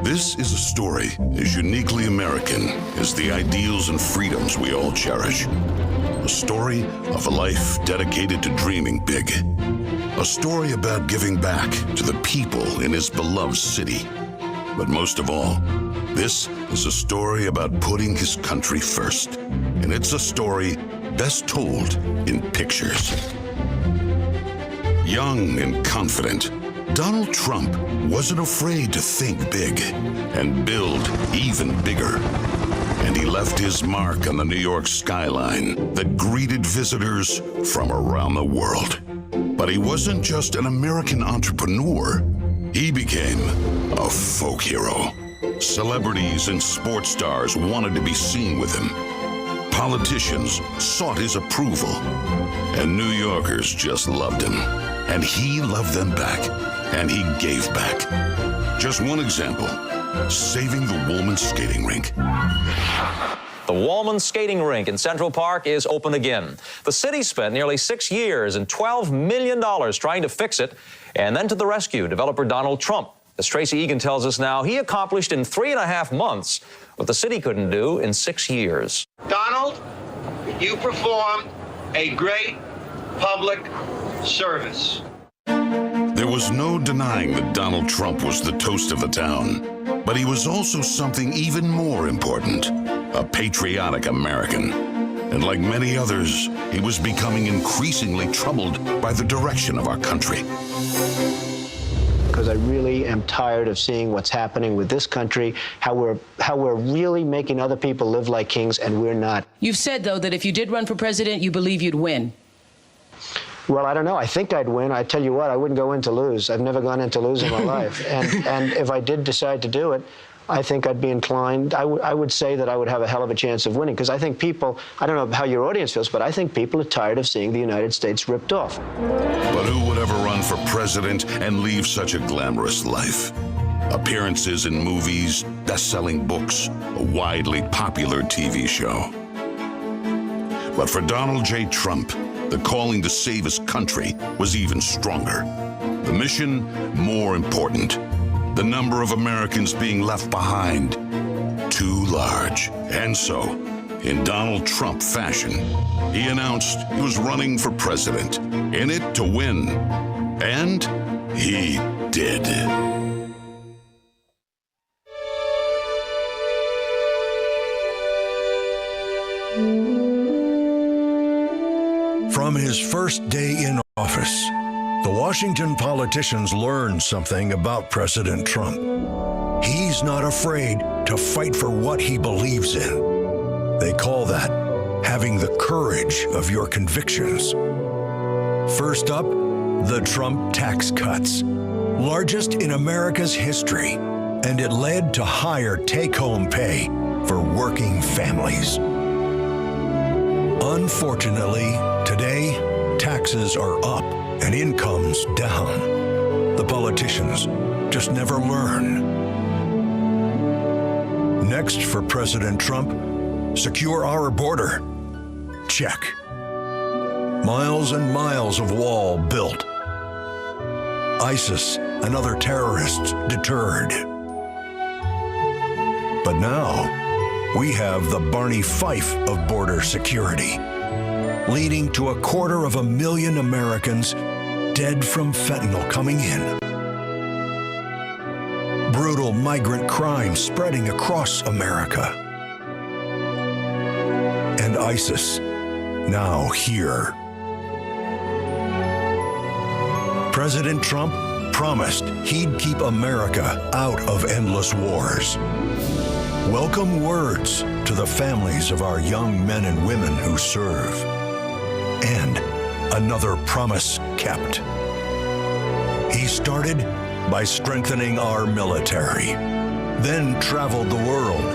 This is a story as uniquely American as the ideals and freedoms we all cherish. A story of a life dedicated to dreaming big. A story about giving back to the people in his beloved city. But most of all, this is a story about putting his country first. And it's a story best told in pictures. Young and confident, Donald Trump wasn't afraid to think big and build even bigger. And he left his mark on the New York skyline that greeted visitors from around the world. But he wasn't just an American entrepreneur. He became a folk hero. Celebrities and sports stars wanted to be seen with him. Politicians sought his approval. And New Yorkers just loved him. And he loved them back. And he gave back. Just one example, saving the Woolman skating rink. The Woolman skating rink in Central Park is open again. The city spent nearly 6 years and $12 million trying to fix it. And then to the rescue, developer Donald Trump. As Tracy Egan tells us now, he accomplished in 3.5 months what the city couldn't do in 6 years. Donald, you performed a great public service. There was no denying that Donald Trump was the toast of the town. But he was also something even more important, a patriotic American. And like many others, he was becoming increasingly troubled by the direction of our country. Because I really am tired of seeing what's happening with this country, how we're really making other people live like kings, and we're not. You've said, though, that if you did run for president, you believe you'd win. Well, I don't know. I think I'd win. I tell you what, I wouldn't go in to lose. I've never gone in to lose in my life. And if I did decide to do it, I think I'd be inclined, I would say that I would have a hell of a chance of winning, because I think people, I don't know how your audience feels, but I think people are tired of seeing the United States ripped off. But who would ever run for president and leave such a glamorous life? Appearances in movies, best-selling books, a widely popular TV show. But for Donald J. Trump, the calling to save his country was even stronger. The mission, more important. The number of Americans being left behind, too large. And so, in Donald Trump fashion, he announced he was running for president, in it to win. And he did. From his first day in office, the Washington politicians learned something about President Trump. He's not afraid to fight for what he believes in. They call that having the courage of your convictions. First up, the Trump tax cuts, largest in America's history, and it led to higher take-home pay for working families. Unfortunately, today, taxes are up and incomes down. The politicians just never learn. Next for President Trump, secure our border. Check. Miles and miles of wall built. ISIS and other terrorists deterred. But now, we have the Barney Fife of border security, leading to 250,000 Americans dead from fentanyl coming in. Brutal migrant crime spreading across America. And ISIS, now here. President Trump promised he'd keep America out of endless wars. Welcome words to the families of our young men and women who serve. And another promise kept. He started by strengthening our military, then traveled the world,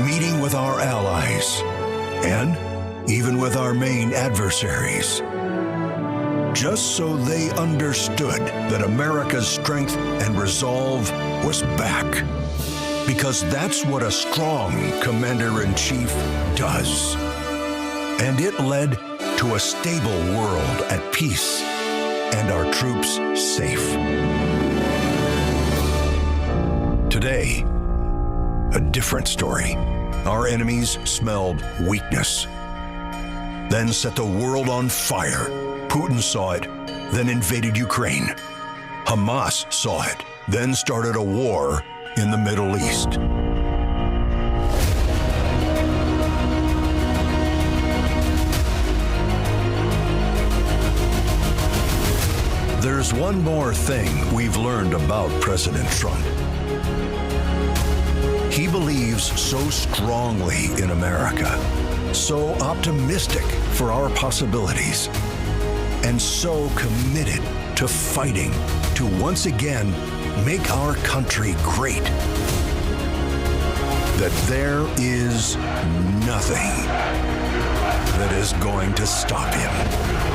meeting with our allies, and even with our main adversaries, just so they understood that America's strength and resolve was back. Because that's what a strong commander-in-chief does. And it led to a stable world at peace and our troops safe. Today, a different story. Our enemies smelled weakness, then set the world on fire. Putin saw it, then invaded Ukraine. Hamas saw it, then started a war in the Middle East. There's one more thing we've learned about President Trump. He believes so strongly in America, so optimistic for our possibilities, and so committed to fighting to once again make our country great, that there is nothing that is going to stop him.